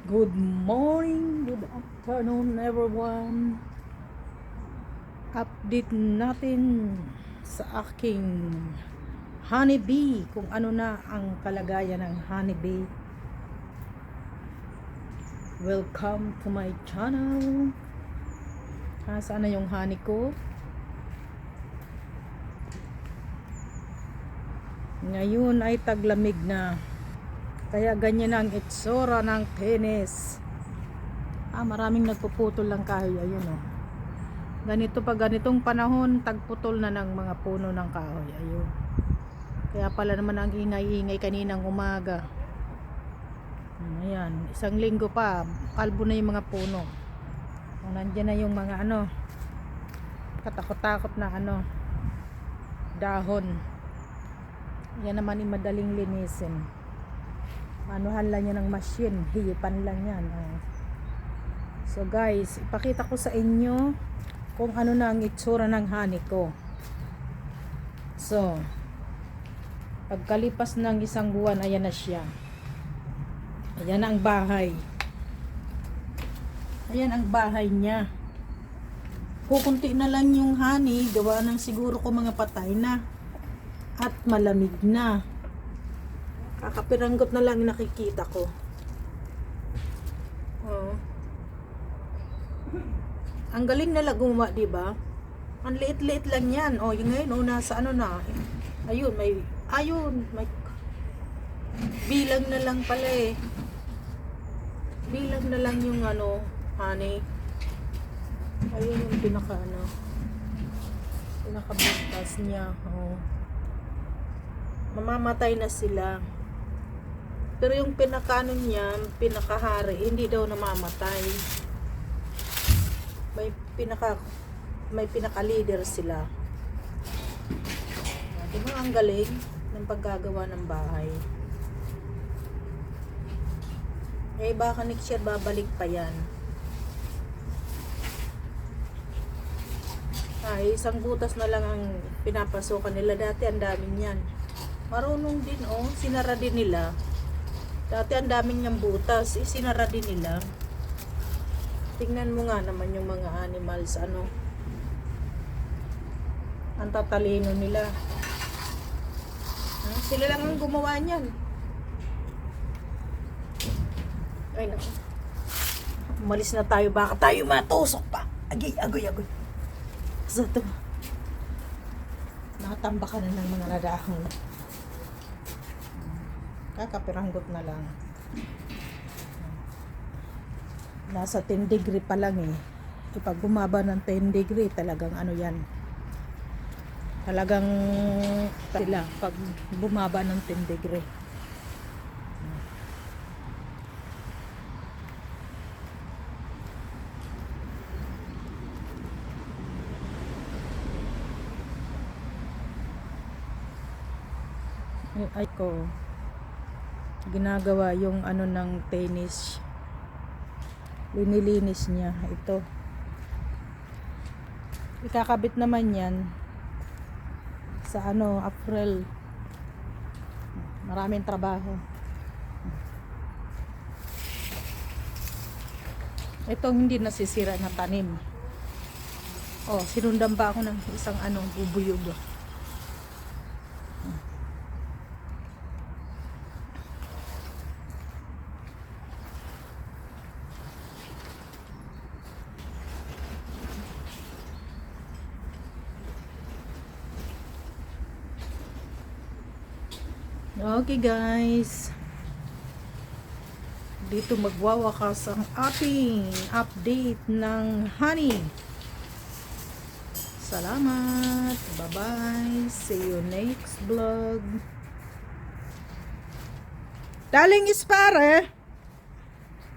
Good morning, good afternoon everyone. Update natin sa aking honeybee, kung ano na ang kalagayan ng honeybee. Welcome to my channel. Saan na yung honey ko? Ngayon ay taglamig na, kaya ganyan ang itsura ng penis. Maraming nagpuputol lang kahoy. Ayun oh. Ganito pag ganitong panahon, tagputol na ng mga puno ng kahoy. Ayun. Kaya pala naman ang ingay-ingay kaninang umaga. Ayan, isang linggo pa, kalbo na yung mga puno. Nandiyan na yung mga katakot-takot na dahon. Yan naman yung madaling linisin. Anuhan lang yan ng machine, hiyipan lang yan. So guys, ipakita ko sa inyo kung ano na ang itsura ng honey ko. So, pagkalipas ng isang buwan, ayan na siya. Ayan ang bahay. Ayan ang bahay niya. Kukunti na lang yung honey, gawa ng siguro ko mga patay na at malamig na. Kakapiranggot na lang nakikita ko. Ang galing nila gumawa, di ba? Ang liit-liit lang 'yan. Yung ngayon nasa na. Ayun, may bilang na lang pala eh. Bilang na lang yung honey. Ayun yung pinaka-butas niya. Mamamatay na sila. Pero yung niya, pinakahari, hindi daw namamatay. May pinaka-leader sila. Diba ang galing ng paggagawa ng bahay? Baka next year babalik pa yan. Isang butas na lang ang pinapasokan nila. Dati ang daming yan. Marunong din sinara din nila. Dati ang daming niyang butas, sinara din nila. Tingnan mo nga naman yung mga animals, ang tatalino nila. Sila lang ang gumawa niyan. Ay naku. Umalis na tayo, baka tayo matusok pa. Agoy. So ito, nakatambakan na ng mga nadahon. Kakapiranggot na lang. Nasa 10 degree pa lang eh. Pag bumaba ng 10 degree, talagang yan. Talagang sila pag bumaba ng 10 degree. Ay ko ginagawa yung ng tennis, linilinis niya ito. Ikakabit naman yan sa April. Maraming trabaho. Itong hindi nasisira na tanim. Sinundan ba ako ng isang bubuyog. Okay guys, dito magwawakas ang ating update ng honey. Salamat, bye bye, see you next vlog. Daling ispare.